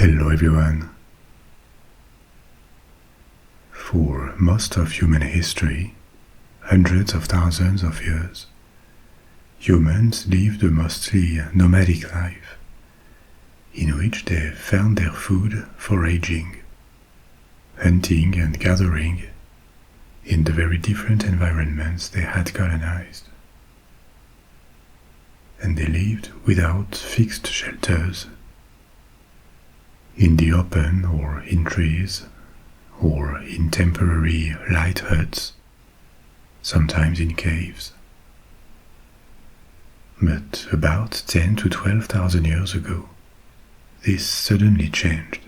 Hello everyone. For most of human history, hundreds of thousands of years, humans lived a mostly nomadic life, in which they found their food foraging, hunting and gathering in the very different environments they had colonized. And they lived without fixed shelters, in the open or in trees, or in temporary light huts, sometimes in caves. But about 10 to 12,000 years ago, this suddenly changed.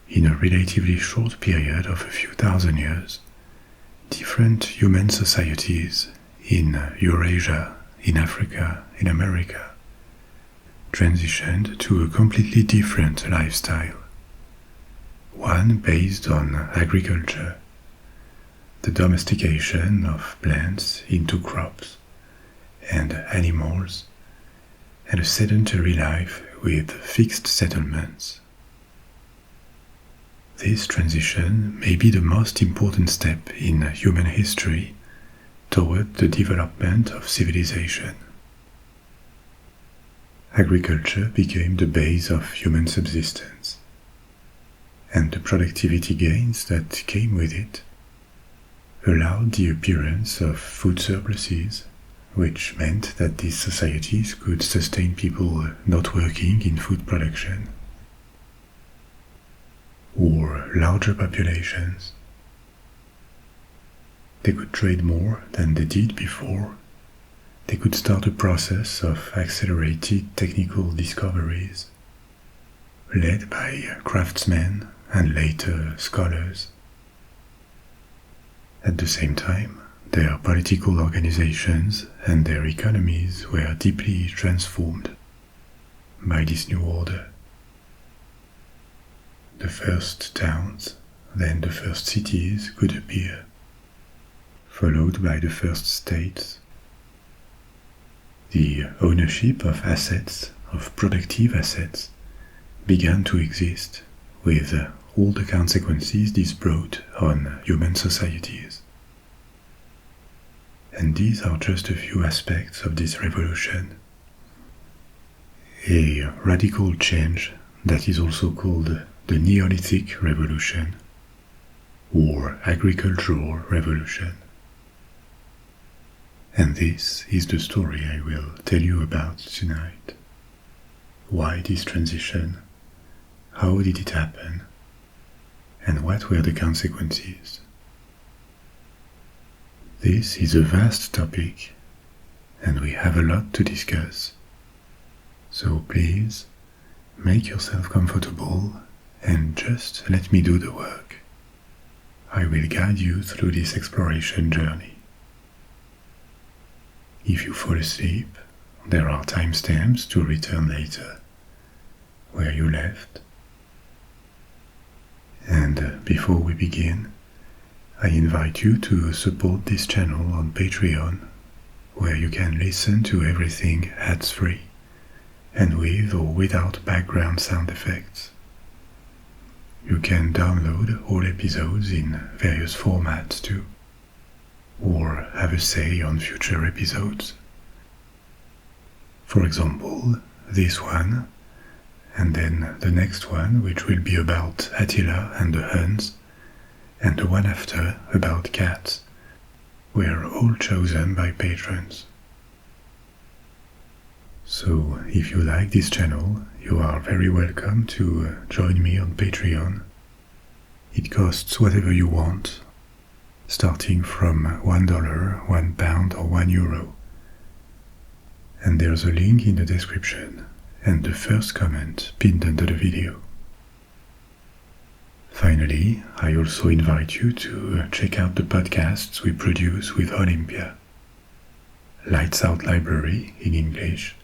In a relatively short period of a few thousand years, different human societies in Eurasia, in Africa, in America, transitioned to a completely different lifestyle, one based on agriculture, the domestication of plants into crops and animals, and a sedentary life with fixed settlements. This transition may be the most important step in human history toward the development of civilization. Agriculture became the base of human subsistence, and the productivity gains that came with it allowed the appearance of food surpluses, which meant that these societies could sustain people not working in food production, or larger populations. They could trade more than they did before. They could start a process of accelerated technical discoveries, led by craftsmen and later scholars. At the same time, their political organizations and their economies were deeply transformed by this new order. The first towns, then the first cities could appear, followed by the first states. The ownership of assets, of productive assets, began to exist with all the consequences this brought on human societies. And these are just a few aspects of this revolution. A radical change that is also called the Neolithic Revolution, or agricultural revolution. And this is the story I will tell you about tonight. Why this transition? How did it happen? And what were the consequences? This is a vast topic, and we have a lot to discuss. So please, make yourself comfortable and just let me do the work. I will guide you through this exploration journey. If you fall asleep, there are timestamps to return later, where you left. And before we begin, I invite you to support this channel on Patreon, where you can listen to everything ads-free, and with or without background sound effects. You can download all episodes in various formats too, or have a say on future episodes. For example, this one, and then the next one, which will be about Attila and the Huns, and the one after about cats, were all chosen by patrons. So, if you like this channel, you are very welcome to join me on Patreon. It costs whatever you want, starting from $1, £1, or €1. And there's a link in the description and the first comment pinned under the video. Finally, I also invite you to check out the podcasts we produce with Olimpia, Lights Out Library in English,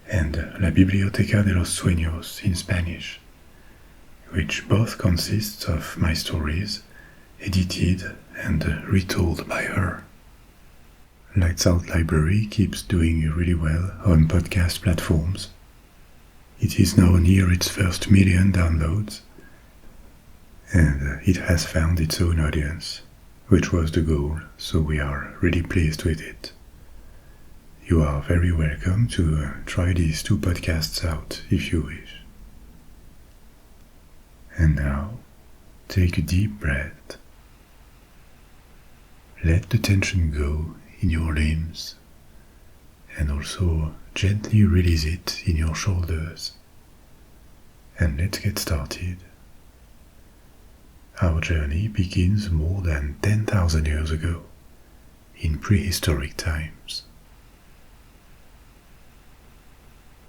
and La Biblioteca de los Sueños in Spanish, which both consists of my stories, edited and retold by her. Lights Out Library keeps doing really well on podcast platforms. It is now near its first million downloads, and it has found its own audience, which was the goal, so we are really pleased with it. You are very welcome to try these 2 podcasts out if you wish. And now, take a deep breath. Let the tension go in your limbs, and also gently release it in your shoulders. And let's get started. Our journey begins more than 10,000 years ago, in prehistoric times.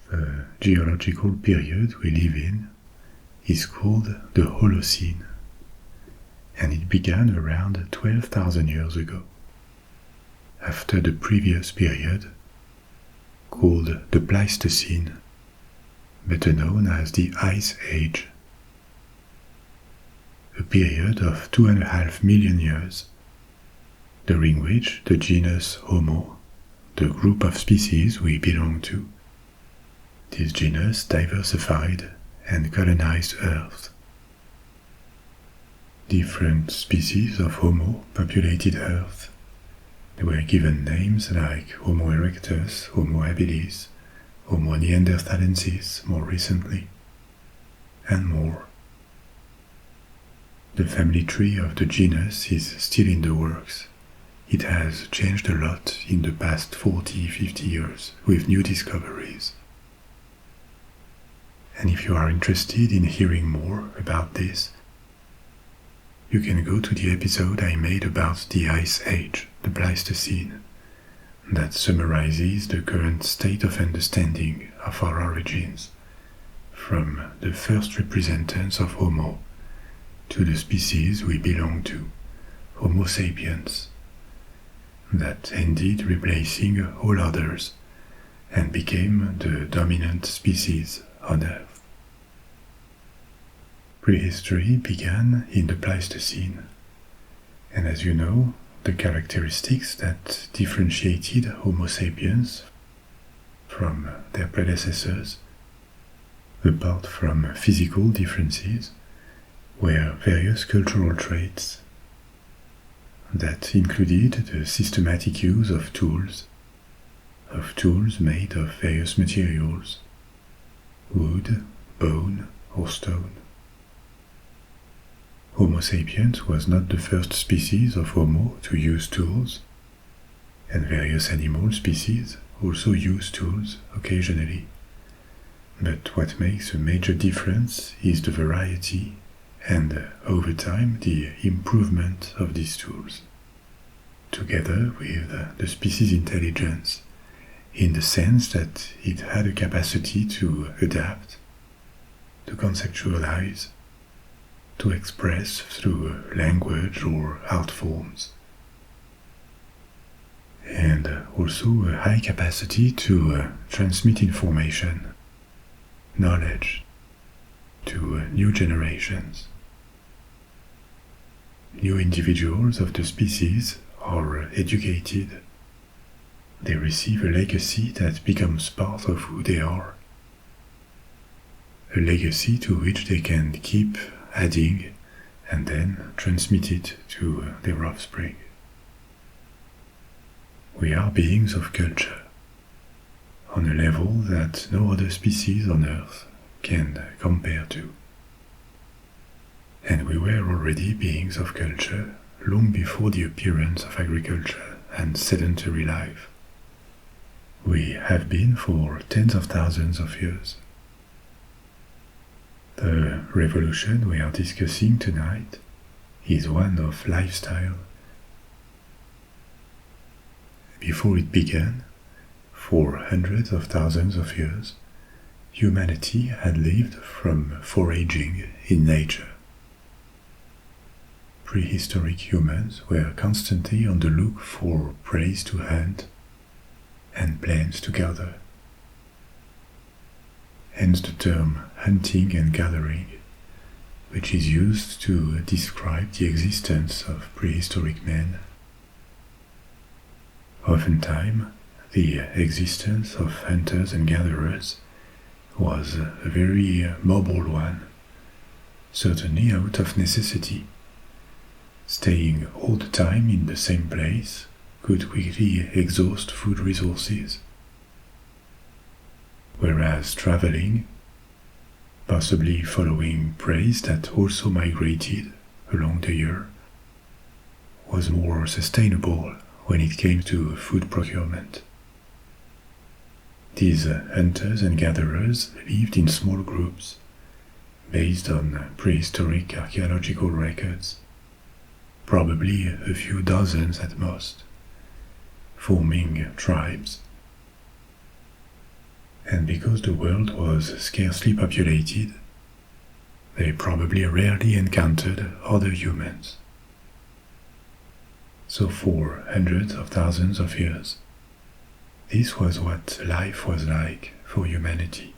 The geological period we live in is called the Holocene, and it began around 12,000 years ago, after the previous period, called the Pleistocene, better known as the Ice Age, a period of 2.5 million years, during which the genus Homo, the group of species we belong to, this genus diversified and colonized Earth. Different species of Homo populated Earth. They were given names like Homo erectus, Homo habilis, Homo neanderthalensis more recently, and more. The family tree of the genus is still in the works. It has changed a lot in the past 40-50 years with new discoveries. And if you are interested in hearing more about this, you can go to the episode I made about the Ice Age, the Pleistocene, that summarizes the current state of understanding of our origins, from the first representatives of Homo to the species we belong to, Homo sapiens, that ended replacing all others and became the dominant species on Earth. Prehistory began in the Pleistocene, and as you know, the characteristics that differentiated Homo sapiens from their predecessors, apart from physical differences, were various cultural traits that included the systematic use of tools made of various materials, wood, bone, or stone. Homo sapiens was not the first species of Homo to use tools, and various animal species also use tools occasionally. But what makes a major difference is the variety and, over time, the improvement of these tools, together with the species intelligence, in the sense that it had a capacity to adapt, to conceptualize, to express through language or art forms, and also a high capacity to transmit information, knowledge, to new generations. New individuals of the species are educated. They receive a legacy that becomes part of who they are, a legacy to which they can keep adding and then transmit it to their offspring. We are beings of culture, on a level that no other species on Earth can compare to. And we were already beings of culture long before the appearance of agriculture and sedentary life. We have been for tens of thousands of years. The revolution we are discussing tonight is one of lifestyle. Before it began, for hundreds of thousands of years, humanity had lived from foraging in nature. Prehistoric humans were constantly on the look for prey to hunt and plants to gather. Hence the term hunting and gathering, which is used to describe the existence of prehistoric men. Oftentimes, the existence of hunters and gatherers was a very mobile one, certainly out of necessity. Staying all the time in the same place could quickly exhaust food resources, whereas traveling, possibly following preys that also migrated along the year, was more sustainable when it came to food procurement. These hunters and gatherers lived in small groups, based on prehistoric archaeological records, probably a few dozens at most, forming tribes. And because the world was scarcely populated, they probably rarely encountered other humans. So for hundreds of thousands of years, this was what life was like for humanity.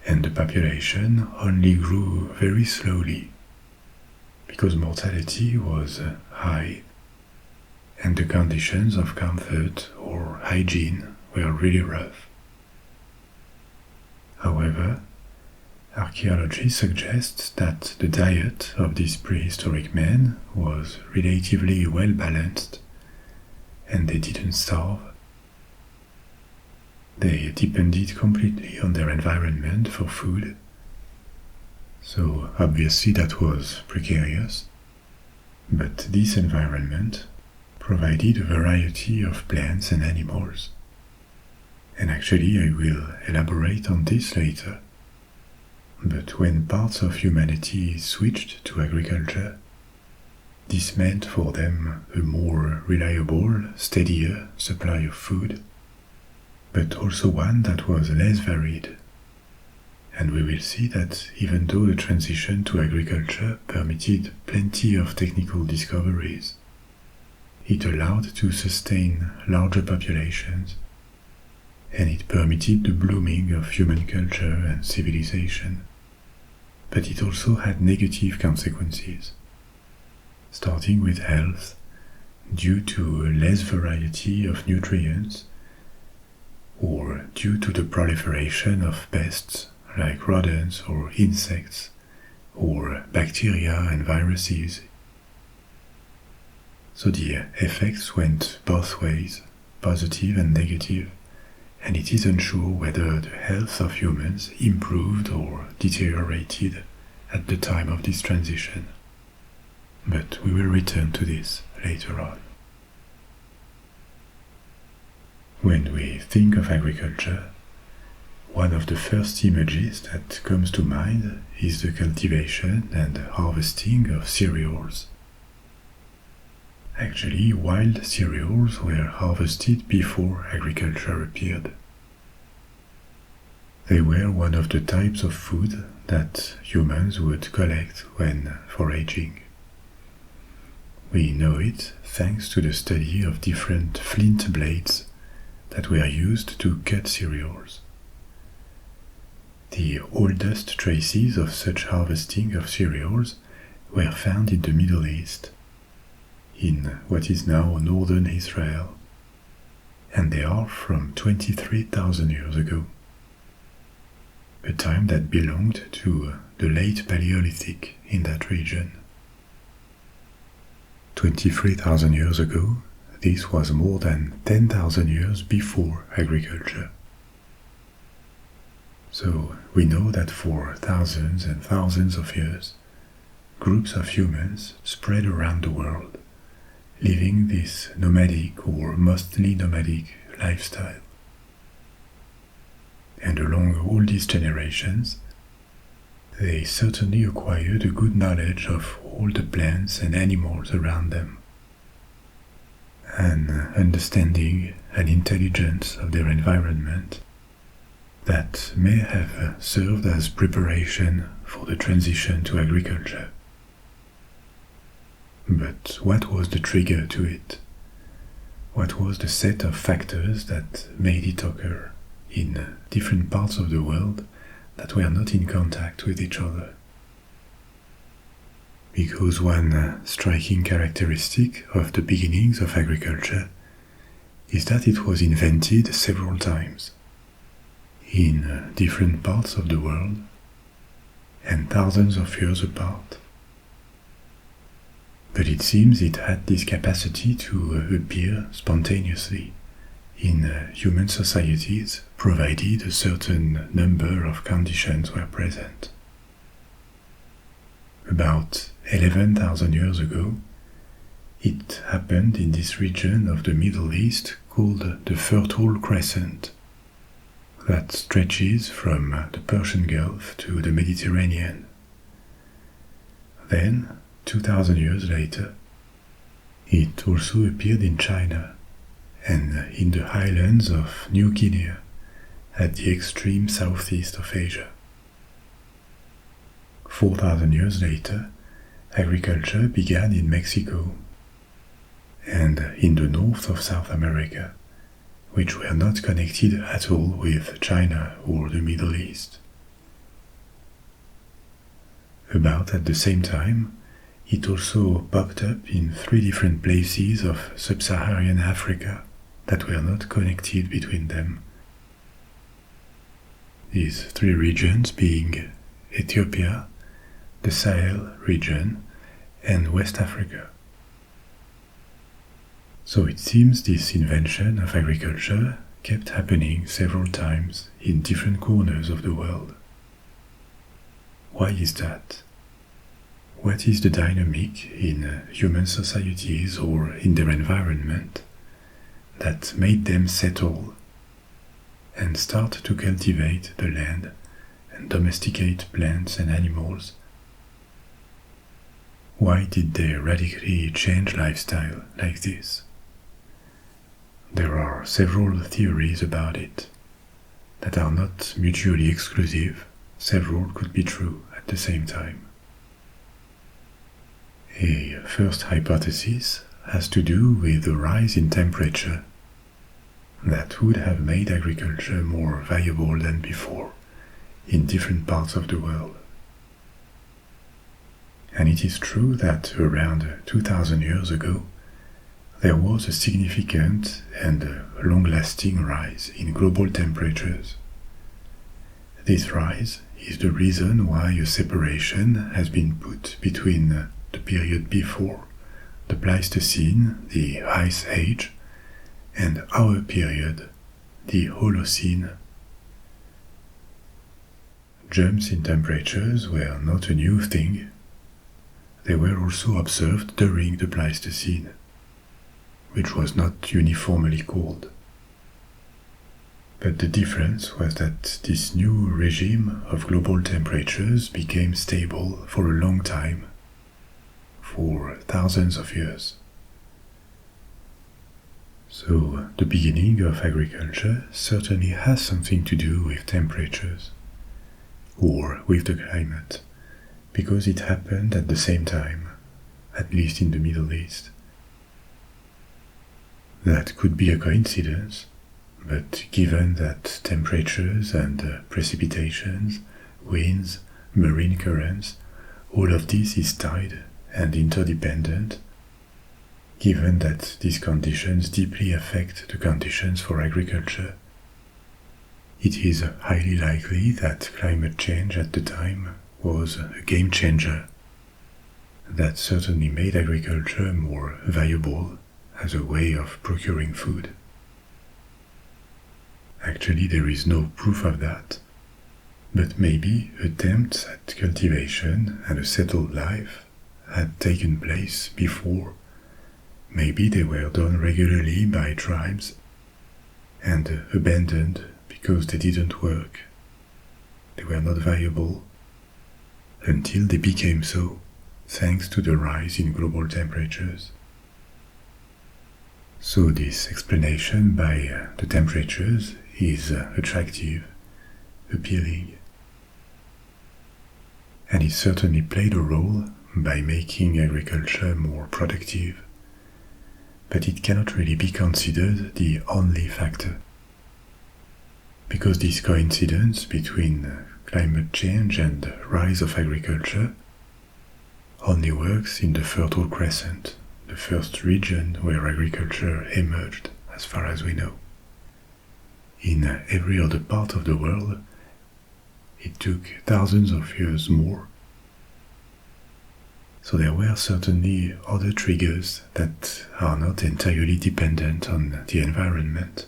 And the population only grew very slowly, because mortality was high, and the conditions of comfort or hygiene were really rough. However, archaeology suggests that the diet of these prehistoric men was relatively well balanced, and they didn't starve. They depended completely on their environment for food, so obviously that was precarious, but this environment provided a variety of plants and animals. And actually I will elaborate on this later. But when parts of humanity switched to agriculture, this meant for them a more reliable, steadier supply of food, but also one that was less varied. And we will see that even though the transition to agriculture permitted plenty of technical discoveries, it allowed to sustain larger populations, and it permitted the blooming of human culture and civilization. But it also had negative consequences, starting with health, due to less variety of nutrients, or due to the proliferation of pests like rodents or insects, or bacteria and viruses. So the effects went both ways, positive and negative, and it is unsure whether the health of humans improved or deteriorated at the time of this transition. But we will return to this later on. When we think of agriculture, one of the first images that comes to mind is the cultivation and harvesting of cereals. Actually, wild cereals were harvested before agriculture appeared. They were one of the types of food that humans would collect when foraging. We know it thanks to the study of different flint blades that were used to cut cereals. The oldest traces of such harvesting of cereals were found in the Middle East, in what is now northern Israel, and they are from 23,000 years ago, a time that belonged to the late Paleolithic in that region. 23,000 years ago, this was more than 10,000 years before agriculture. So we know that for thousands and thousands of years, groups of humans spread around the world, living this nomadic or mostly nomadic lifestyle. And along all these generations, they certainly acquired a good knowledge of all the plants and animals around them, an understanding and intelligence of their environment that may have served as preparation for the transition to agriculture. But what was the trigger to it? What was the set of factors that made it occur in different parts of the world that were not in contact with each other? Because one striking characteristic of the beginnings of agriculture is that it was invented several times. in different parts of the world and thousands of years apart. But it seems it had this capacity to appear spontaneously in human societies, provided a certain number of conditions were present. About 11,000 years ago, it happened in this region of the Middle East called the Fertile Crescent, that stretches from the Persian Gulf to the Mediterranean. Then, 2,000 years later, it also appeared in China and in the highlands of New Guinea at the extreme southeast of Asia. 4,000 years later, agriculture began in Mexico and in the north of South America, which were not connected at all with China or the Middle East. About at the same time, it also popped up in 3 different places of Sub-Saharian Africa that were not connected between them. These 3 regions being Ethiopia, the Sahel region, and West Africa. So it seems this invention of agriculture kept happening several times in different corners of the world. Why is that? What is the dynamic in human societies or in their environment that made them settle and start to cultivate the land and domesticate plants and animals? Why did they radically change lifestyle like this? There are several theories about it that are not mutually exclusive. Several could be true at the same time. A first hypothesis has to do with the rise in temperature that would have made agriculture more viable than before in different parts of the world. And it is true that around 2,000 years ago, there was a significant and long-lasting rise in global temperatures. This rise is the reason why a separation has been put between the period before the Pleistocene, the Ice Age, and our period, the Holocene. Jumps in temperatures were not a new thing. They were also observed during the Pleistocene, which was not uniformly cold. But the difference was that this new regime of global temperatures became stable for a long time, for thousands of years. So the beginning of agriculture certainly has something to do with temperatures, or with the climate, because it happened at the same time, at least in the Middle East. That could be a coincidence, but given that temperatures and precipitations, winds, marine currents, all of this is tied and interdependent, given that these conditions deeply affect the conditions for agriculture, it is highly likely that climate change at the time was a game changer that certainly made agriculture more viable as a way of procuring food. Actually, there is no proof of that, but maybe attempts at cultivation and a settled life had taken place before. Maybe they were done regularly by tribes and abandoned because they didn't work. They were not viable until they became so, thanks to the rise in global temperatures. So this explanation by the temperatures is attractive, appealing, and it certainly played a role by making agriculture more productive, but it cannot really be considered the only factor, because this coincidence between climate change and rise of agriculture only works in the Fertile Crescent, the first region where agriculture emerged, as far as we know. In every other part of the world, it took thousands of years more. So there were certainly other triggers that are not entirely dependent on the environment,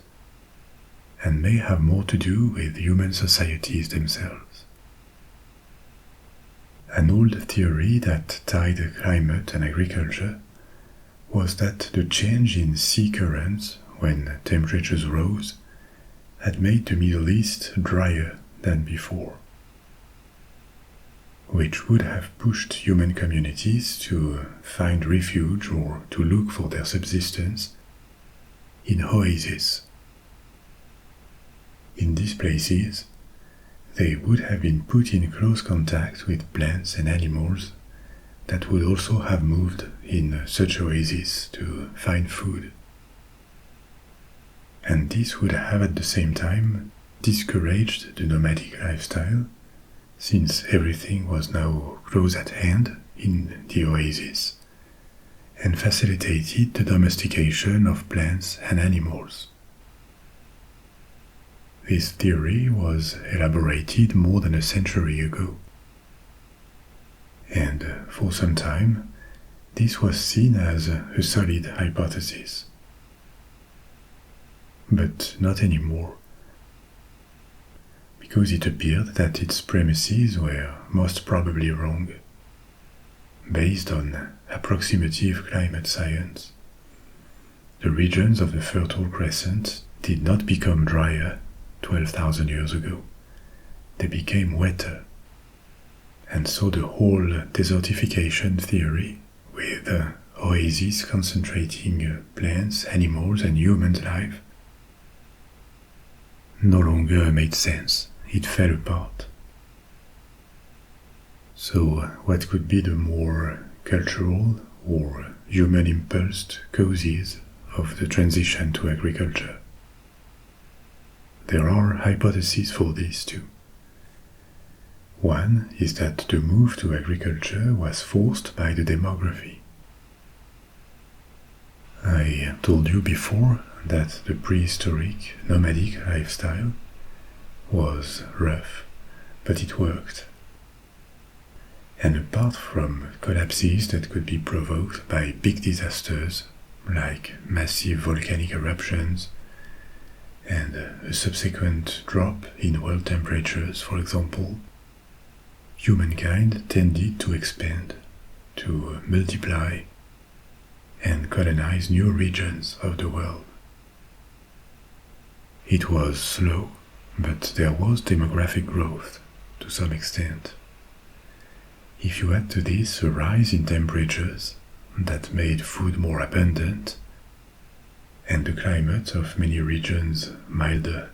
and may have more to do with human societies themselves. An old theory that tied climate and agriculture was that the change in sea currents when temperatures rose had made the Middle East drier than before, which would have pushed human communities to find refuge or to look for their subsistence in oases. In these places, they would have been put in close contact with plants and animals that would also have moved in such oases to find food. And this would have at the same time discouraged the nomadic lifestyle, since everything was now close at hand in the oasis, and facilitated the domestication of plants and animals. This theory was elaborated more than a century ago, and for some time this was seen as a solid hypothesis. But not anymore, because it appeared that its premises were most probably wrong, based on approximative climate science. The regions of the Fertile Crescent did not become drier 12,000 years ago. They became wetter. And so the whole desertification theory, with oases concentrating plants, animals, and human life, no longer made sense. It fell apart. So what could be the more cultural or human-impulsed causes of the transition to agriculture? There are hypotheses for this too. One is that the move to agriculture was forced by the demography. I told you before that the prehistoric nomadic lifestyle was rough, but it worked. And apart from collapses that could be provoked by big disasters like massive volcanic eruptions and a subsequent drop in world temperatures, for example, humankind tended to expand, to multiply, and colonize new regions of the world. It was slow, but there was demographic growth to some extent. If you add to this a rise in temperatures that made food more abundant, and the climate of many regions milder,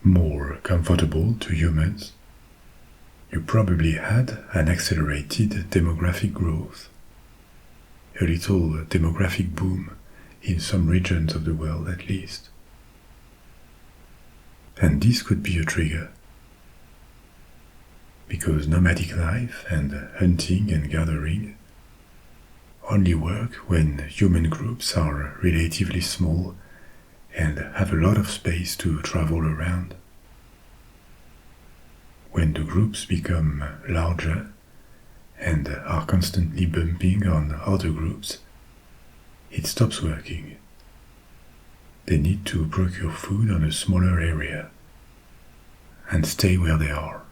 more comfortable to humans, you probably had an accelerated demographic growth, a little demographic boom in some regions of the world at least. And this could be a trigger, because nomadic life and hunting and gathering only work when human groups are relatively small and have a lot of space to travel around. When the groups become larger and are constantly bumping on other groups, it stops working. They need to procure food on a smaller area and stay where they are.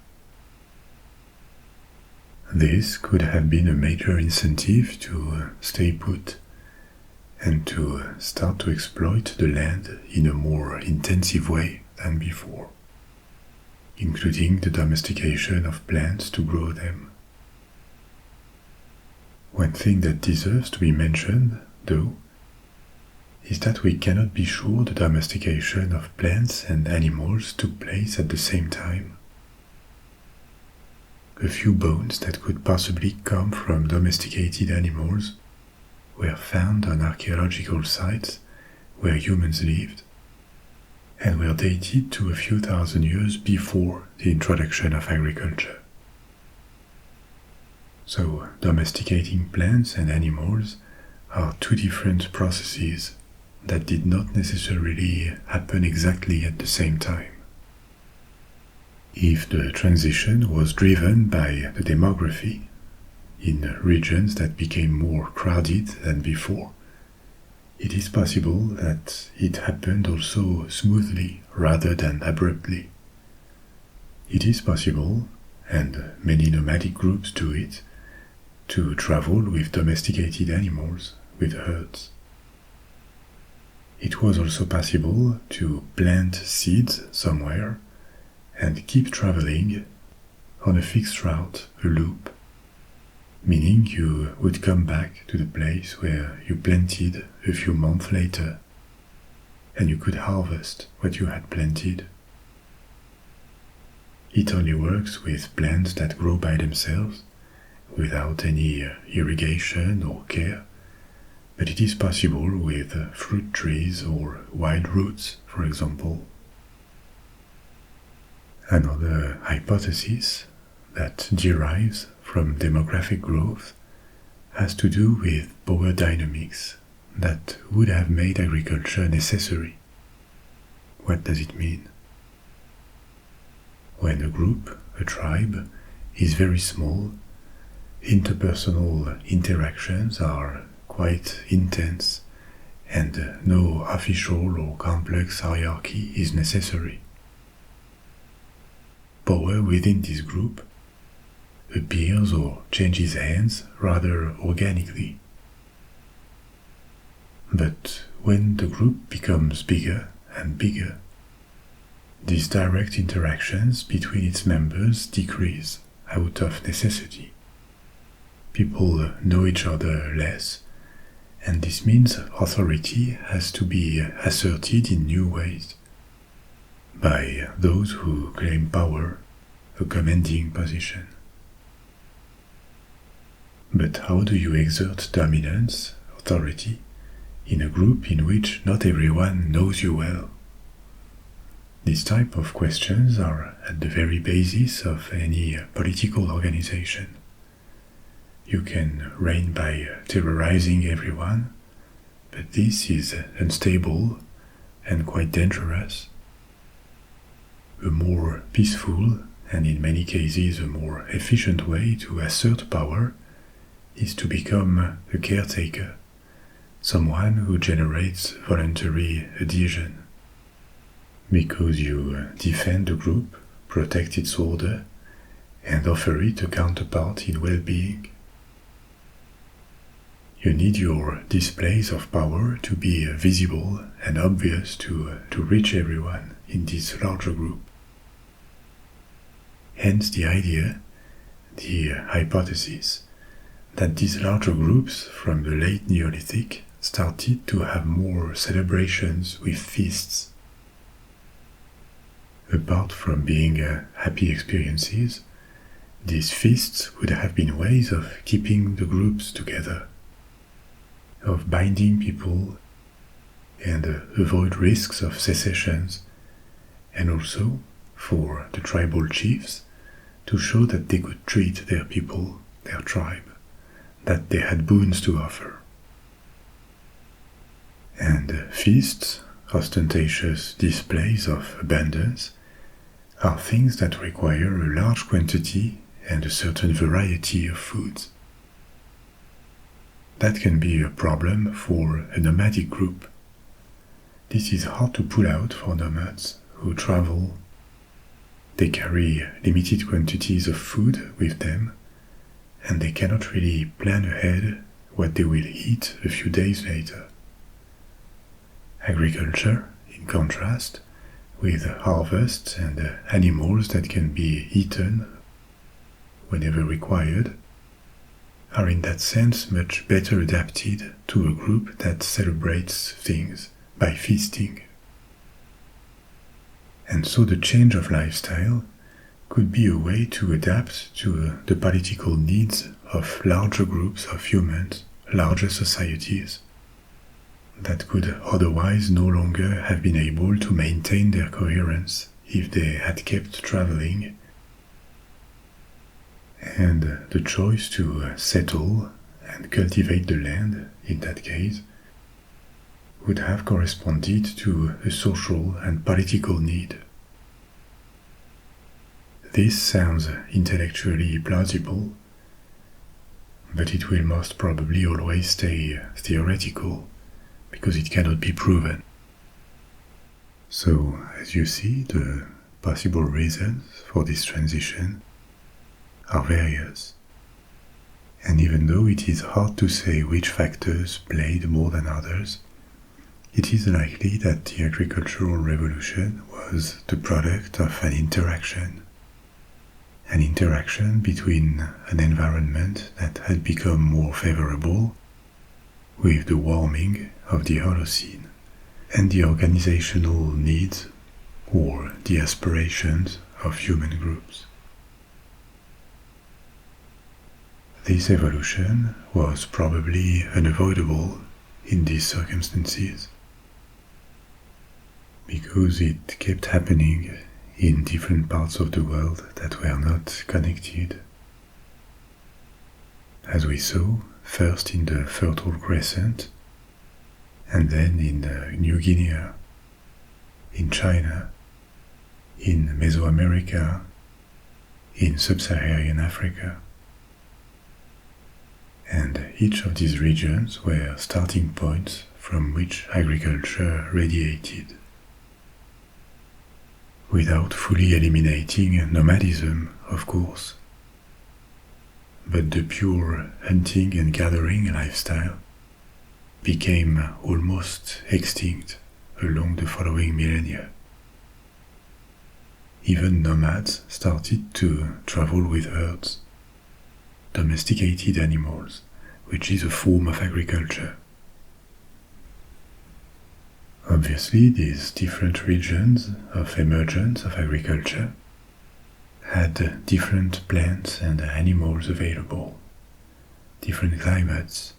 This could have been a major incentive to stay put and to start to exploit the land in a more intensive way than before, including the domestication of plants to grow them. One thing that deserves to be mentioned, though, is that we cannot be sure the domestication of plants and animals took place at the same time. A few bones that could possibly come from domesticated animals were found on archaeological sites where humans lived, and were dated to a few thousand years before the introduction of agriculture. So, domesticating plants and animals are two different processes that did not necessarily happen exactly at the same time. If the transition was driven by the demography, in regions that became more crowded than before, it is possible that it happened also smoothly rather than abruptly. It is possible, and many nomadic groups do it, to travel with domesticated animals, with herds. It was also possible to plant seeds somewhere and keep traveling on a fixed route, a loop, meaning you would come back to the place where you planted a few months later, and you could harvest what you had planted. It only works with plants that grow by themselves, without any irrigation or care, but it is possible with fruit trees or wild roots, for example. Another hypothesis that derives from demographic growth has to do with power dynamics that would have made agriculture necessary. What does it mean? When a group, a tribe, is very small, interpersonal interactions are quite intense, and no official or complex hierarchy is necessary. Power within this group appears or changes hands rather organically. But when the group becomes bigger and bigger, these direct interactions between its members decrease out of necessity. People know each other less, and this means authority has to be asserted in new ways by those who claim power, a commanding position. But how do you exert dominance, authority, in a group in which not everyone knows you well? These type of questions are at the very basis of any political organization. You can reign by terrorizing everyone, but this is unstable and quite dangerous. A more peaceful, and in many cases a more efficient way to assert power is to become a caretaker, someone who generates voluntary adhesion. Because you defend the group, protect its order, and offer it a counterpart in well-being. You need your displays of power to be visible and obvious to reach everyone in this larger group. Hence the idea, the hypothesis, that these larger groups from the late Neolithic started to have more celebrations with feasts. Apart from being happy experiences, these feasts would have been ways of keeping the groups together, of binding people, and avoid risks of secessions, and also, for the tribal chiefs, to show that they could treat their people, their tribe, that they had boons to offer. And feasts, ostentatious displays of abundance, are things that require a large quantity and a certain variety of foods. That can be a problem for a nomadic group. This is hard to pull out for nomads who travel. They carry limited quantities of food with them, and they cannot really plan ahead what they will eat a few days later. Agriculture, in contrast, with harvests and animals that can be eaten whenever required, are in that sense much better adapted to a group that celebrates things by feasting. And so the change of lifestyle could be a way to adapt to the political needs of larger groups of humans, larger societies, that could otherwise no longer have been able to maintain their coherence if they had kept traveling. And the choice to settle and cultivate the land, in that case, would have corresponded to a social and political need. This sounds intellectually plausible, but it will most probably always stay theoretical, because it cannot be proven. So, as you see, the possible reasons for this transition are various. And even though it is hard to say which factors played more than others, it is likely that the agricultural revolution was the product of an interaction between an environment that had become more favorable with the warming of the Holocene and the organizational needs or the aspirations of human groups. This evolution was probably unavoidable in these circumstances because it kept happening in different parts of the world that were not connected. As we saw, first in the Fertile Crescent, and then in New Guinea, in China, in Mesoamerica, in Sub-Saharian Africa. And each of these regions were starting points from which agriculture radiated, without fully eliminating nomadism, of course. But the pure hunting and gathering lifestyle became almost extinct along the following millennia. Even nomads started to travel with herds, domesticated animals, which is a form of agriculture. Obviously, these different regions of emergence of agriculture had different plants and animals available, different climates,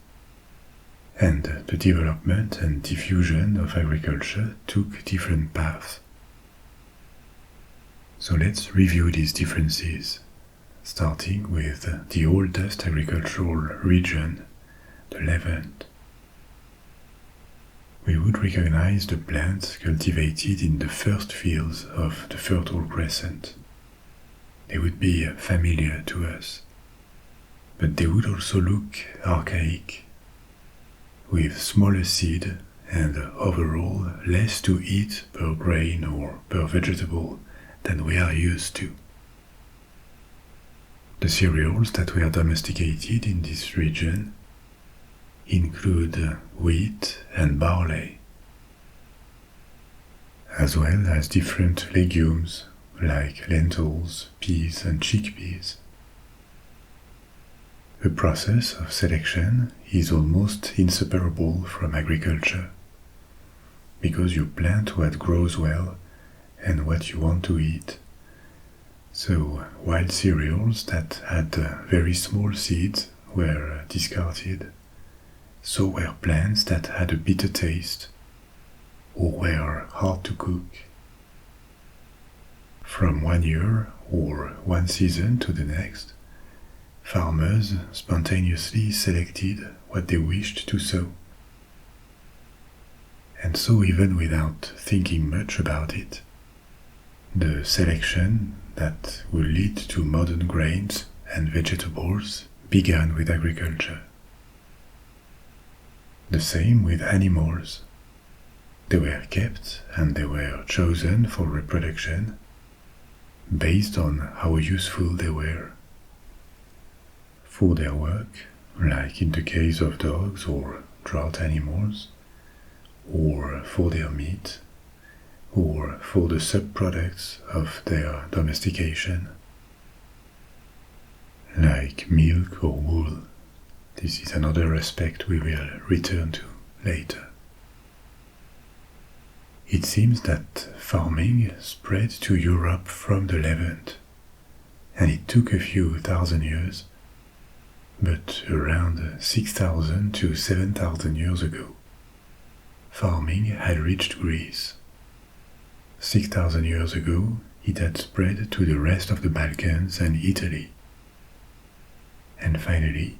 and the development and diffusion of agriculture took different paths. So let's review these differences, starting with the oldest agricultural region, the Levant. We would recognize the plants cultivated in the first fields of the Fertile Crescent. They would be familiar to us, but they would also look archaic, with smaller seed and overall less to eat per grain or per vegetable than we are used to. The cereals that were domesticated in this region include wheat and barley, as well as different legumes like lentils, peas and chickpeas. The process of selection is almost inseparable from agriculture, because you plant what grows well and what you want to eat. So wild cereals that had very small seeds were discarded. So were plants that had a bitter taste or were hard to cook. From one year or one season to the next, farmers spontaneously selected what they wished to sow. And so, even without thinking much about it, the selection that will lead to modern grains and vegetables began with agriculture. The same with animals. They were kept and they were chosen for reproduction based on how useful they were. For their work, like in the case of dogs or draught animals, or for their meat, or for the sub-products of their domestication, like milk or wool. This is another aspect we will return to later. It seems that farming spread to Europe from the Levant, and it took a few thousand years, but around 6,000 to 7,000 years ago, farming had reached Greece. 6,000 years ago, it had spread to the rest of the Balkans and Italy. And finally,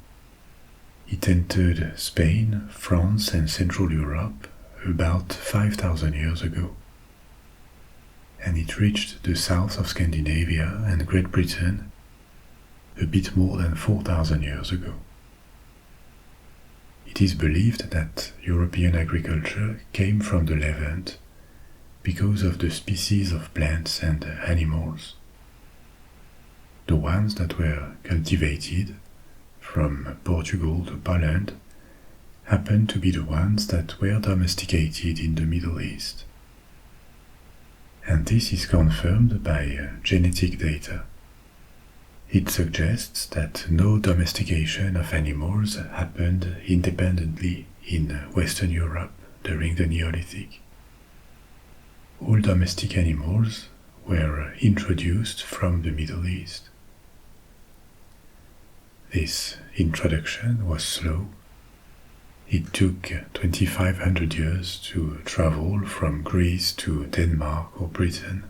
it entered Spain, France and Central Europe about 5,000 years ago, and it reached the south of Scandinavia and Great Britain a bit more than 4,000 years ago. It is believed that European agriculture came from the Levant because of the species of plants and animals. The ones that were cultivated from Portugal to Poland happened to be the ones that were domesticated in the Middle East. And this is confirmed by genetic data. It suggests that no domestication of animals happened independently in Western Europe during the Neolithic. All domestic animals were introduced from the Middle East. This introduction was slow. It took 2,500 years to travel from Greece to Denmark or Britain.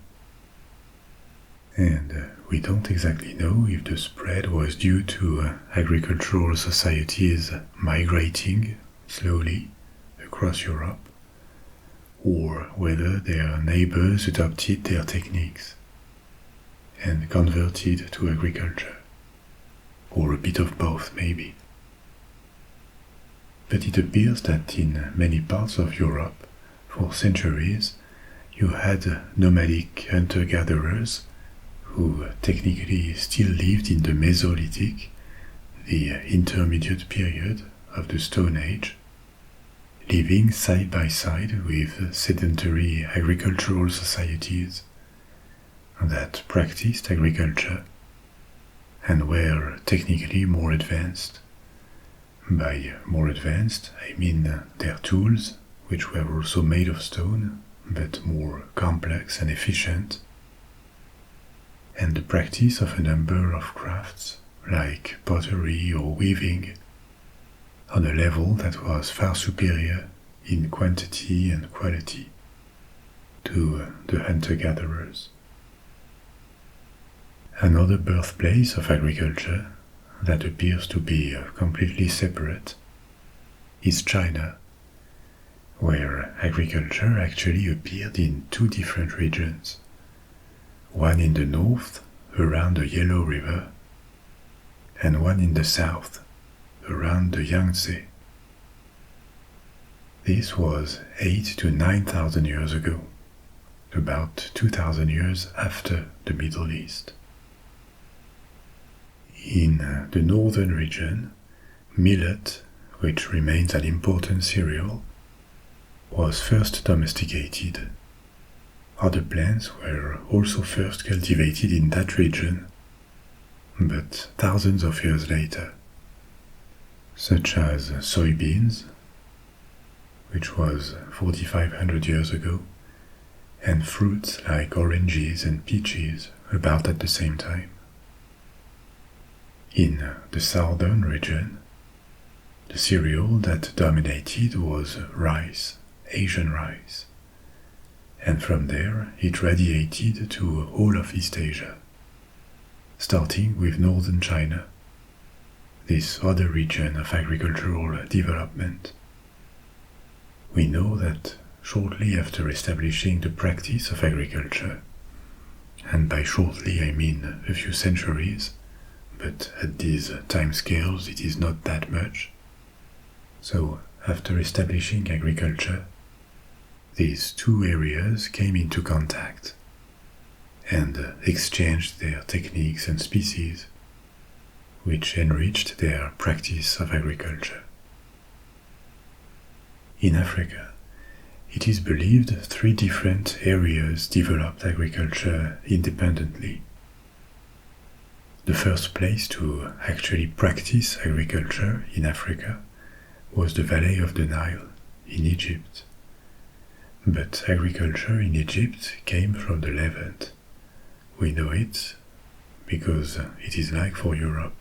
And we don't exactly know if the spread was due to agricultural societies migrating slowly across Europe, or whether their neighbors adopted their techniques and converted to agriculture, or a bit of both maybe. But it appears that in many parts of Europe, for centuries, you had nomadic hunter-gatherers who technically still lived in the Mesolithic, the intermediate period of the Stone Age, living side by side with sedentary agricultural societies that practiced agriculture and were technically more advanced. By more advanced, I mean their tools, which were also made of stone, but more complex and efficient, and the practice of a number of crafts, like pottery or weaving, on a level that was far superior in quantity and quality to the hunter-gatherers. Another birthplace of agriculture that appears to be completely separate is China, where agriculture actually appeared in two different regions, one in the north around the Yellow River and one in the south around the Yangtze. This was 8,000 to 9,000 years ago, about 2,000 years after the Middle East. In the northern region, millet, which remains an important cereal, was first domesticated. Other plants were also first cultivated in that region, but thousands of years later, such as soybeans, which was 4,500 years ago, and fruits like oranges and peaches about at the same time. In the southern region, the cereal that dominated was rice, Asian rice, and from there it radiated to all of East Asia, starting with northern China, this other region of agricultural development. We know that shortly after establishing the practice of agriculture, and by shortly I mean a few centuries, but at these time scales it is not that much. So, after establishing agriculture, these two areas came into contact and exchanged their techniques and species, which enriched their practice of agriculture. In Africa, it is believed 3 different areas developed agriculture independently. The first place to actually practice agriculture in Africa was the valley of the Nile in Egypt. But agriculture in Egypt came from the Levant. We know it because it is like for Europe.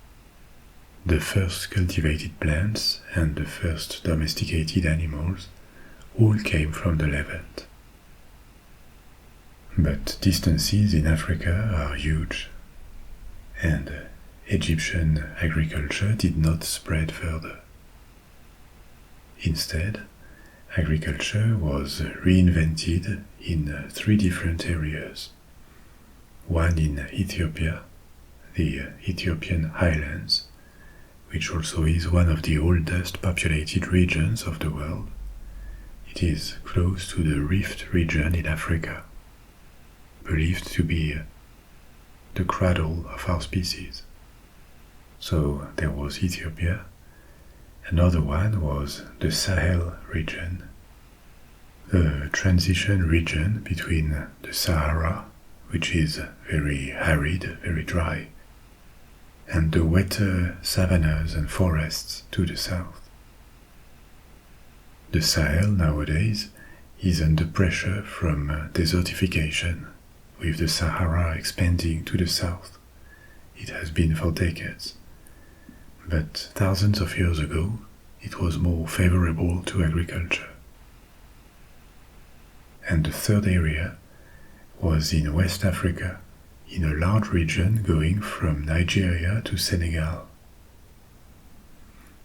The first cultivated plants and the first domesticated animals all came from the Levant. But distances in Africa are huge, and Egyptian agriculture did not spread further. Instead, agriculture was reinvented in three different areas. One in Ethiopia, the Ethiopian highlands, which also is one of the oldest populated regions of the world. It is close to the Rift region in Africa, believed to be the cradle of our species. So there was Ethiopia. Another one was the Sahel region, a transition region between the Sahara, which is very arid, very dry, and the wetter savannas and forests to the south. The Sahel nowadays is under pressure from desertification, with the Sahara expanding to the south. It has been for decades. But thousands of years ago, it was more favorable to agriculture. And the third area was in West Africa, in a large region going from Nigeria to Senegal.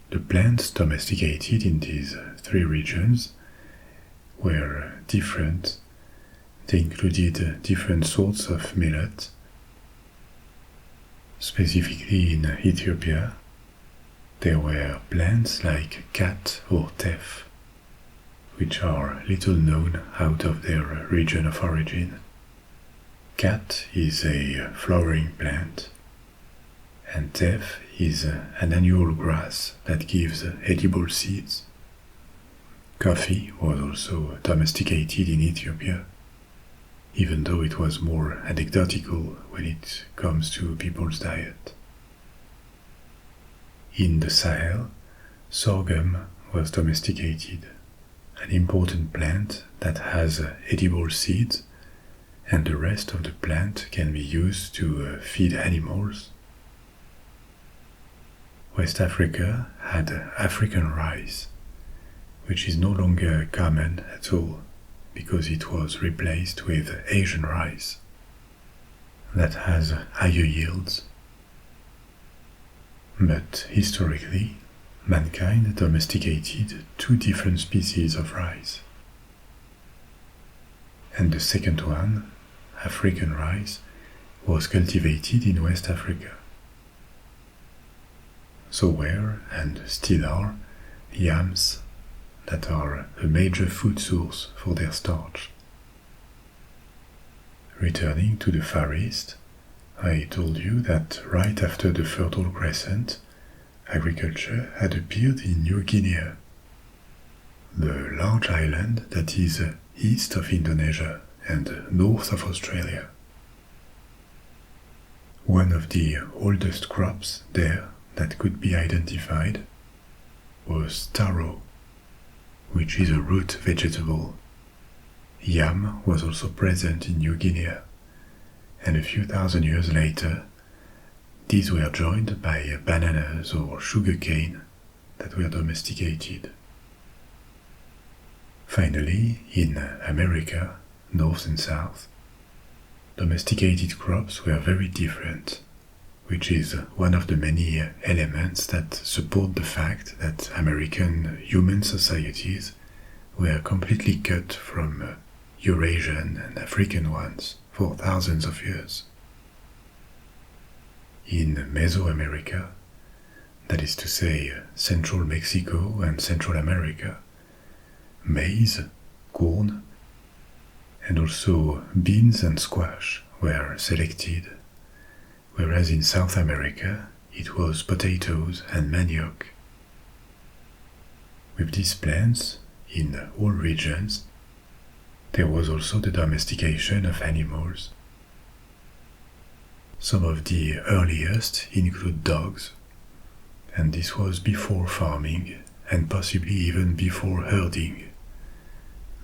The plants domesticated in these three regions were different. They included different sorts of millet. Specifically in Ethiopia, there were plants like cat or teff, which are little known out of their region of origin. Cat is a flowering plant, and teff is an annual grass that gives edible seeds. Coffee was also domesticated in Ethiopia, even though it was more anecdotal when it comes to people's diet. In the Sahel, sorghum was domesticated, an important plant that has edible seeds, and the rest of the plant can be used to feed animals. West Africa had African rice, which is no longer common at all because it was replaced with Asian rice that has higher yields. But historically, mankind domesticated two different species of rice. And the second one, African rice, was cultivated in West Africa. So were, and still are, yams that are a major food source for their starch. Returning to the Far East, I told you that right after the Fertile Crescent, agriculture had appeared in New Guinea, the large island that is east of Indonesia and north of Australia. One of the oldest crops there that could be identified was taro, which is a root vegetable. Yam was also present in New Guinea, and a few thousand years later, these were joined by bananas or sugarcane that were domesticated. Finally, in America, north and south, domesticated crops were very different, which is one of the many elements that support the fact that American human societies were completely cut from Eurasian and African ones for thousands of years. In Mesoamerica, that is to say Central Mexico and Central America, maize, corn, and also beans and squash were selected, whereas in South America it was potatoes and manioc. With these plants, in all regions, there was also the domestication of animals. Some of the earliest include dogs, and this was before farming and possibly even before herding.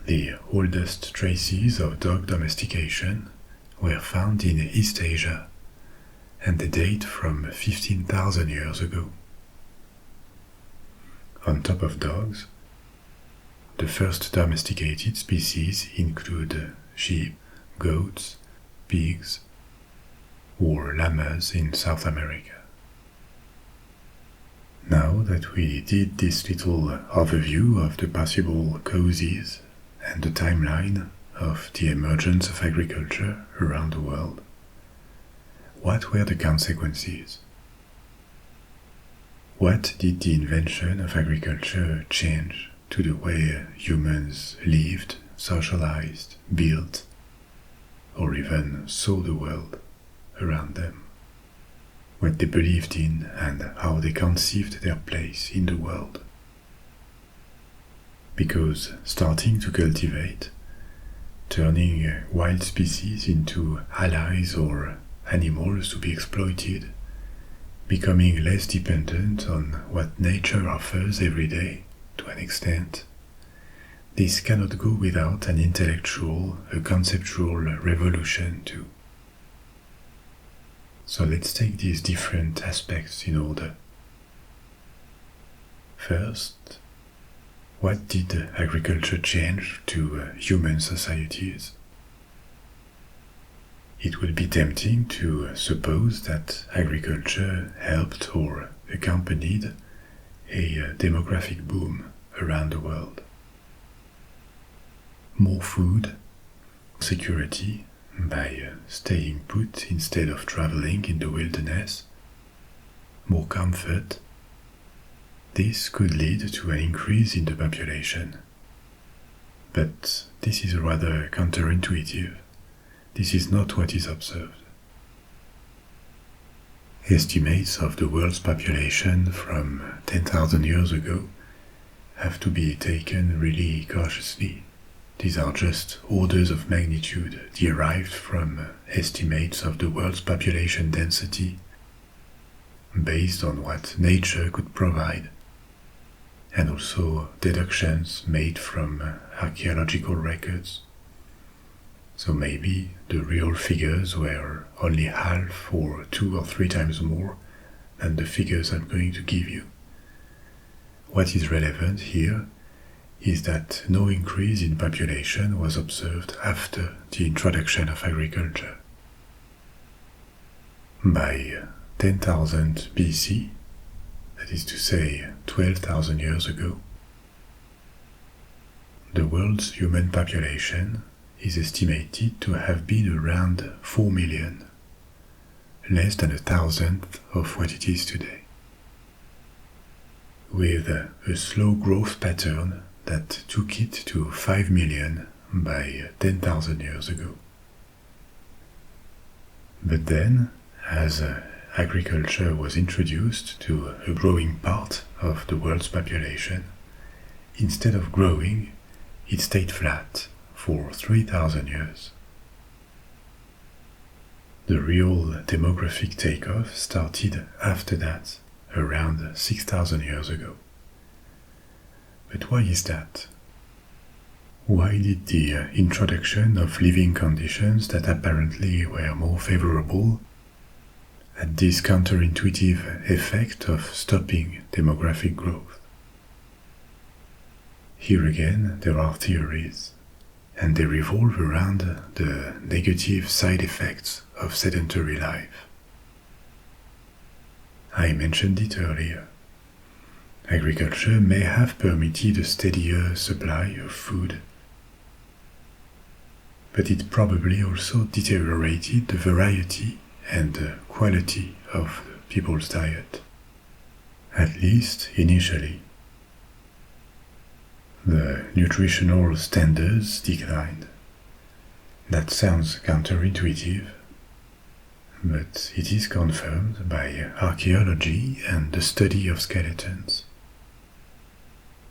The oldest traces of dog domestication were found in East Asia, and they date from 15,000 years ago. On top of dogs, the first domesticated species include sheep, goats, pigs, or llamas in South America. Now that we did this little overview of the possible causes and the timeline of the emergence of agriculture around the world, what were the consequences? What did the invention of agriculture change to the way humans lived, socialized, built, or even saw the world around them? What they believed in and how they conceived their place in the world? Because starting to cultivate, turning wild species into allies or animals to be exploited, becoming less dependent on what nature offers every day to an extent, this cannot go without an intellectual, a conceptual revolution too. So let's take these different aspects in order. First, what did agriculture change to human societies? It would be tempting to suppose that agriculture helped or accompanied a demographic boom around the world. More food, security by staying put instead of traveling in the wilderness, more comfort. This could lead to an increase in the population. But this is rather counterintuitive. This is not what is observed. Estimates of the world's population from 10,000 years ago have to be taken really cautiously. These are just orders of magnitude derived from estimates of the world's population density based on what nature could provide, and also deductions made from archaeological records. So maybe the real figures were only half or 2 or 3 times more than the figures I'm going to give you. What is relevant here is that no increase in population was observed after the introduction of agriculture. By 10,000 BC, that is to say 12,000 years ago, the world's human population is estimated to have been around 4 million, less than 1,000th of what it is today, with a slow growth pattern that took it to 5 million by 10,000 years ago. But then, as agriculture was introduced to a growing part of the world's population, instead of growing, it stayed flat for 3,000 years. The real demographic takeoff started after that, around 6,000 years ago. But why is that? Why did the introduction of living conditions that apparently were more favorable had this counterintuitive effect of stopping demographic growth? Here again, there are theories, and they revolve around the negative side effects of sedentary life. I mentioned it earlier. Agriculture may have permitted a steadier supply of food, but it probably also deteriorated the variety and the quality of people's diet, at least initially. The nutritional standards declined. That sounds counterintuitive, but it is confirmed by archaeology and the study of skeletons.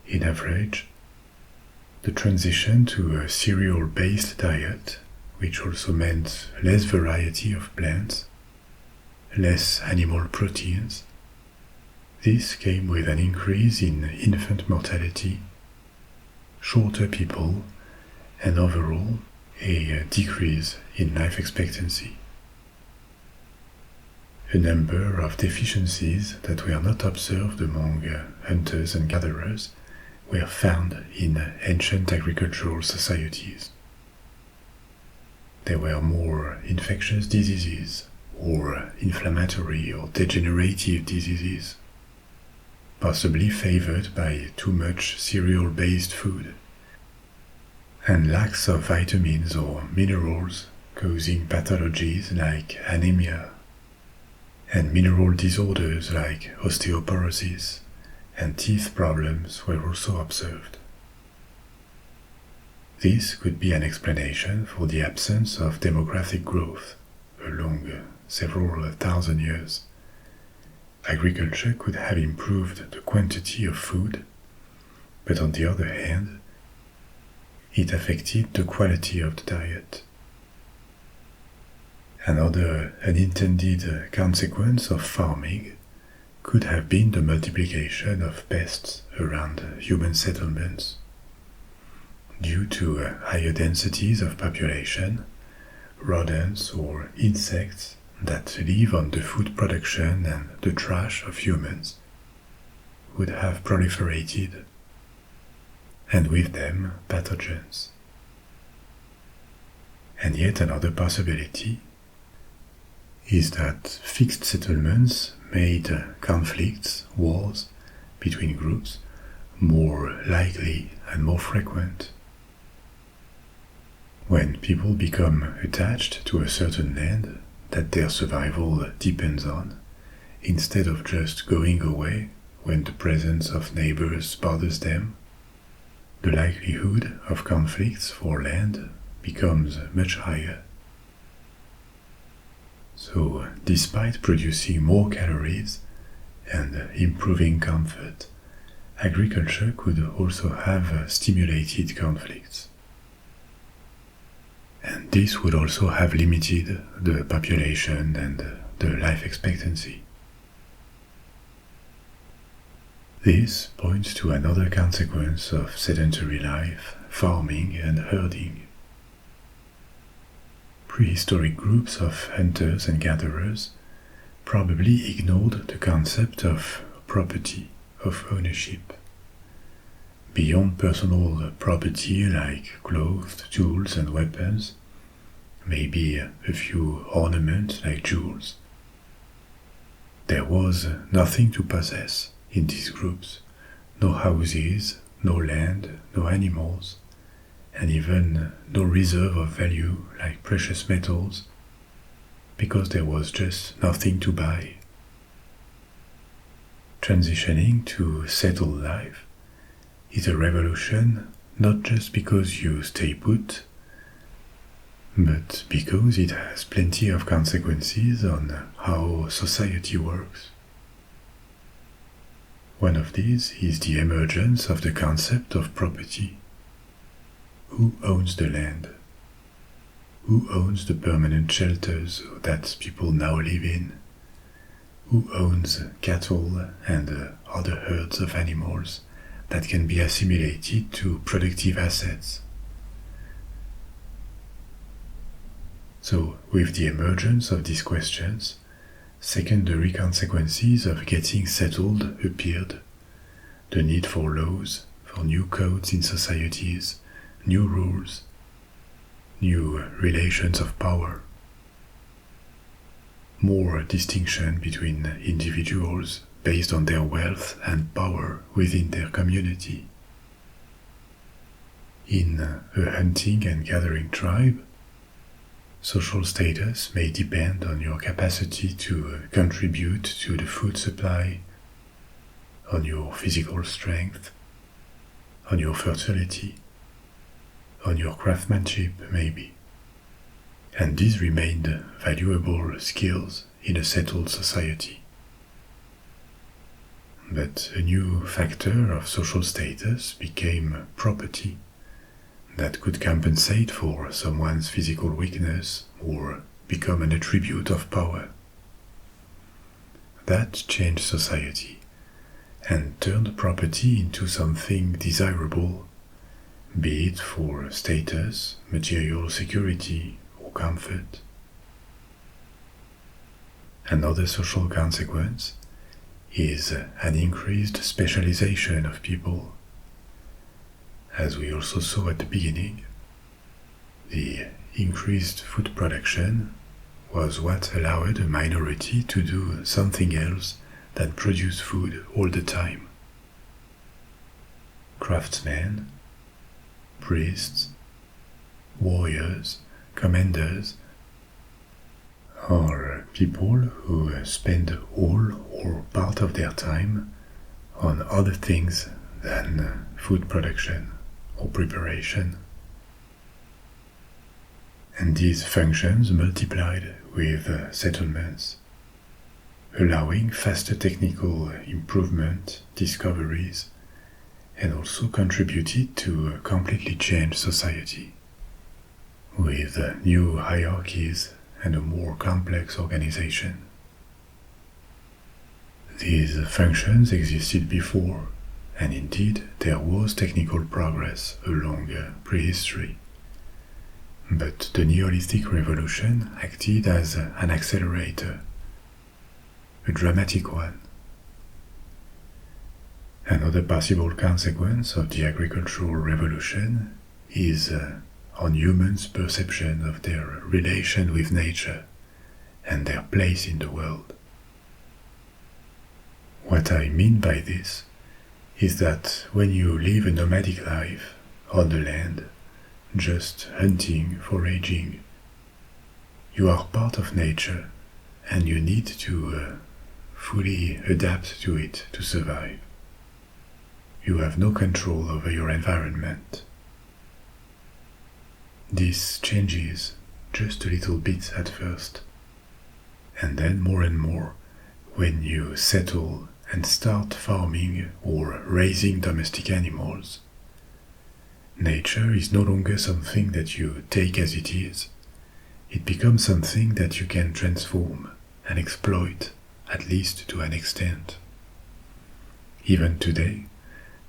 In average, the transition to a cereal-based diet, which also meant less variety of plants, less animal proteins, this came with an increase in infant mortality, shorter people, and overall a decrease in life expectancy. A number of deficiencies that were not observed among hunters and gatherers were found in ancient agricultural societies. There were more infectious diseases or inflammatory or degenerative diseases. possibly favored by too much cereal-based food, and lacks of vitamins or minerals causing pathologies like anemia, and mineral disorders like osteoporosis and teeth problems were also observed. This could be an explanation for the absence of demographic growth along several thousand years. Agriculture could have improved the quantity of food, but on the other hand, it affected the quality of the diet. Another unintended consequence of farming could have been the multiplication of pests around human settlements. Due to higher densities of population, rodents or insects that live on the food production and the trash of humans would have proliferated, and with them pathogens. And yet another possibility is that fixed settlements made conflicts, wars between groups more likely and more frequent. When people become attached to a certain land that their survival depends on, instead of just going away when the presence of neighbors bothers them, the likelihood of conflicts for land becomes much higher. So, despite producing more calories and improving comfort, agriculture could also have stimulated conflicts. And this would also have limited the population and the life expectancy. This points to another consequence of sedentary life, farming and herding. Prehistoric groups of hunters and gatherers probably ignored the concept of property, of ownership. Beyond personal property like clothes, tools and weapons, maybe a few ornaments like jewels, there was nothing to possess in these groups, no houses, no land, no animals, and even no reserve of value like precious metals, because there was just nothing to buy. Transitioning to settled life is a revolution not just because you stay put, but because it has plenty of consequences on how society works. One of these is the emergence of the concept of property. Who owns the land? Who owns the permanent shelters that people now live in? Who owns cattle and other herds of animals that can be assimilated to productive assets? So, with the emergence of these questions, secondary consequences of getting settled appeared. The need for laws, for new codes in societies, new rules, new relations of power, more distinction between individuals based on their wealth and power within their community. In a hunting and gathering tribe, social status may depend on your capacity to contribute to the food supply, on your physical strength, on your fertility, on your craftsmanship maybe. And these remained valuable skills in a settled society. But a new factor of social status became property that could compensate for someone's physical weakness or become an attribute of power. That changed society and turned property into something desirable, be it for status, material security, or comfort. Another social consequence is an increased specialization of people. As we also saw at the beginning, the increased food production was what allowed a minority to do something else that produce food all the time. Craftsmen, priests, warriors, commanders, are people who spend all or part of their time on other things than food production or preparation. And these functions multiplied with settlements, allowing faster technical improvement, discoveries, and also contributed to a completely changed society, with new hierarchies and a more complex organization. These functions existed before, and indeed there was technical progress along prehistory. But the Neolithic Revolution acted as an accelerator, a dramatic one. Another possible consequence of the agricultural revolution is on humans' perception of their relation with nature and their place in the world. What I mean by this is that when you live a nomadic life on the land, just hunting, foraging, you are part of nature and you need to fully adapt to it to survive. You have no control over your environment. This changes just a little bit at first, and then more and more when you settle and start farming or raising domestic animals. Nature is no longer something that you take as it is. It becomes something that you can transform and exploit, at least to an extent. Even today,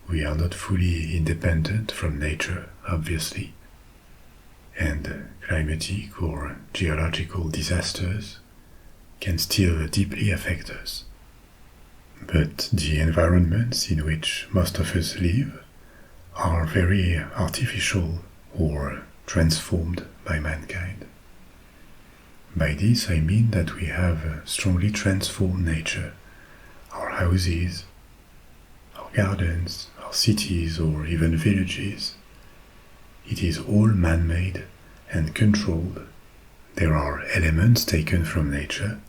we are not fully independent from nature, obviously, and climatic or geological disasters can still deeply affect us. But the environments in which most of us live are very artificial or transformed by mankind. By this I mean that we have strongly transformed nature, our houses, our gardens, our cities, or even villages. It is all man-made and controlled. There are elements taken from nature,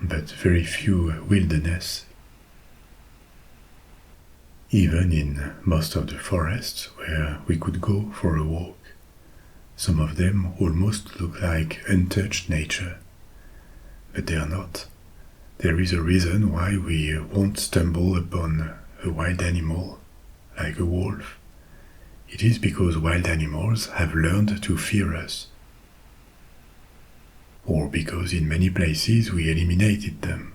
but very few wilderness. Even in most of the forests where we could go for a walk, some of them almost look like untouched nature, but they are not. There is a reason why we won't stumble upon a wild animal, like a wolf. It is because wild animals have learned to fear us, or because in many places we eliminated them.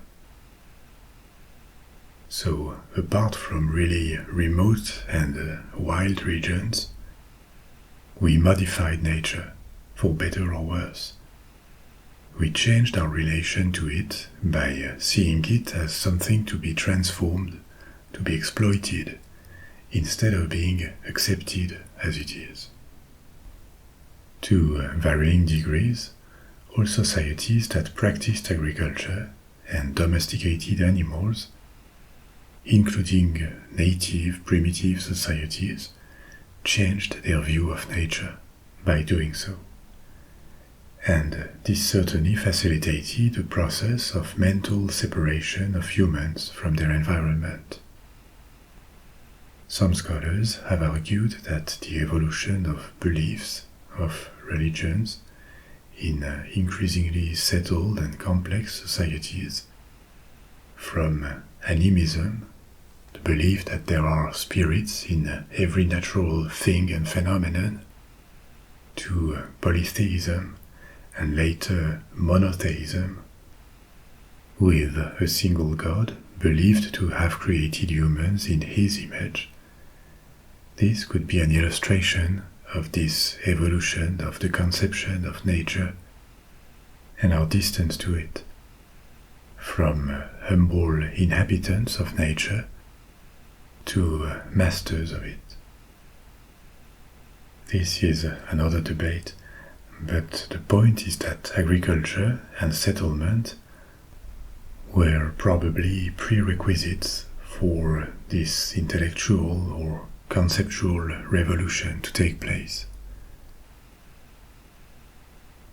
So, apart from really remote and wild regions, we modified nature, for better or worse. We changed our relation to it by seeing it as something to be transformed, to be exploited, instead of being accepted as it is. To varying degrees, all societies that practiced agriculture and domesticated animals, including native primitive societies, changed their view of nature by doing so. And this certainly facilitated the process of mental separation of humans from their environment. Some scholars have argued that the evolution of beliefs, of religions, in increasingly settled and complex societies, from animism, the belief that there are spirits in every natural thing and phenomenon, to polytheism and later monotheism, with a single god believed to have created humans in his image. This could be an illustration of this evolution of the conception of nature and our distance to it, from humble inhabitants of nature to masters of it. This is another debate, but the point is that agriculture and settlement were probably prerequisites for this intellectual or conceptual revolution to take place.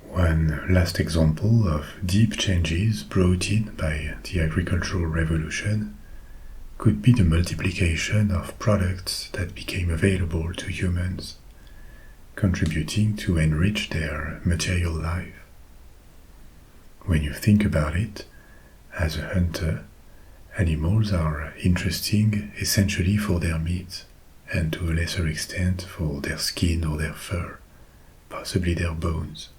One last example of deep changes brought in by the agricultural revolution could be the multiplication of products that became available to humans, contributing to enrich their material life. When you think about it, as a hunter, animals are interesting essentially for their meat, and to a lesser extent for their skin or their fur, possibly their bones.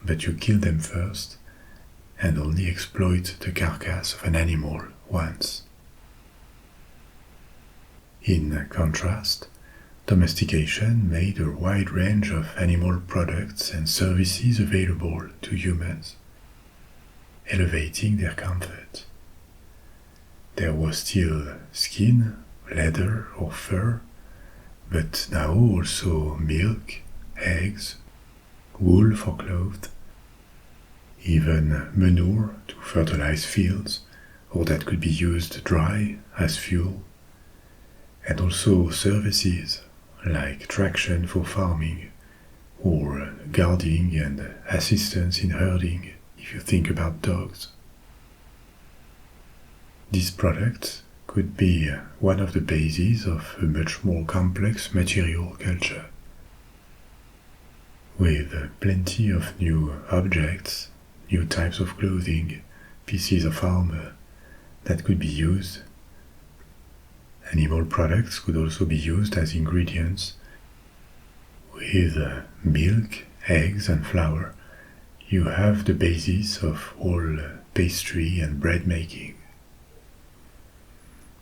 But you kill them first, and only exploit the carcass of an animal once. In contrast, domestication made a wide range of animal products and services available to humans, elevating their comfort. There was still skin, leather or fur, but now also milk, eggs, wool for clothes, even manure to fertilize fields, or that could be used dry as fuel, and also services like traction for farming, or guarding and assistance in herding, if you think about dogs. These products could be one of the bases of a much more complex material culture, with plenty of new objects, new types of clothing, pieces of armor that could be used. Animal products could also be used as ingredients. With milk, eggs and flour, you have the basis of all pastry and bread making.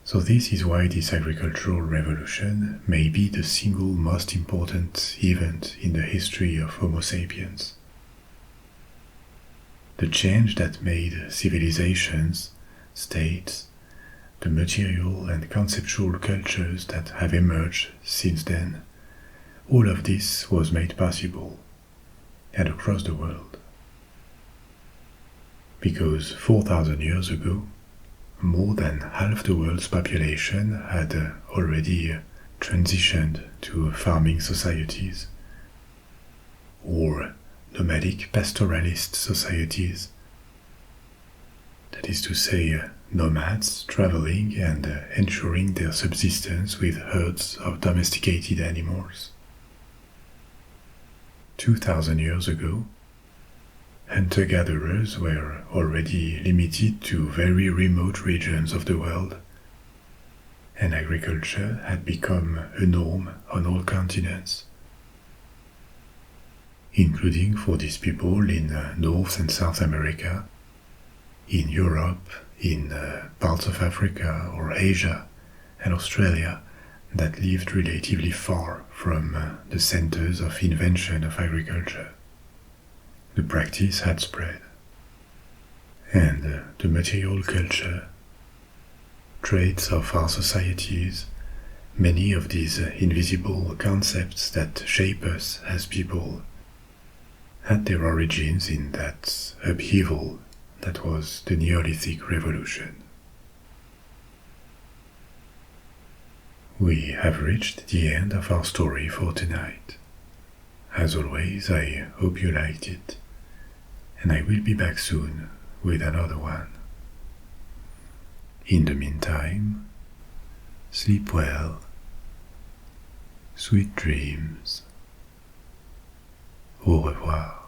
So this is why this agricultural revolution may be the single most important event in the history of Homo sapiens. The change that made civilizations, states, the material and conceptual cultures that have emerged since then, all of this was made possible, and across the world. Because 4,000 years ago, more than half the world's population had already transitioned to farming societies, or nomadic pastoralist societies. That is to say, nomads traveling and ensuring their subsistence with herds of domesticated animals. 2,000 years ago, hunter-gatherers were already limited to very remote regions of the world, and agriculture had become a norm on all continents, including for these people in North and South America, in Europe, in parts of Africa or Asia and Australia that lived relatively far from the centers of invention of agriculture. The practice had spread, and the material culture, traits of our societies, many of these invisible concepts that shape us as people, had their origins in that upheaval that was the Neolithic Revolution. We have reached the end of our story for tonight. As always, I hope you liked it, and I will be back soon with another one. In the meantime, sleep well, sweet dreams, au revoir.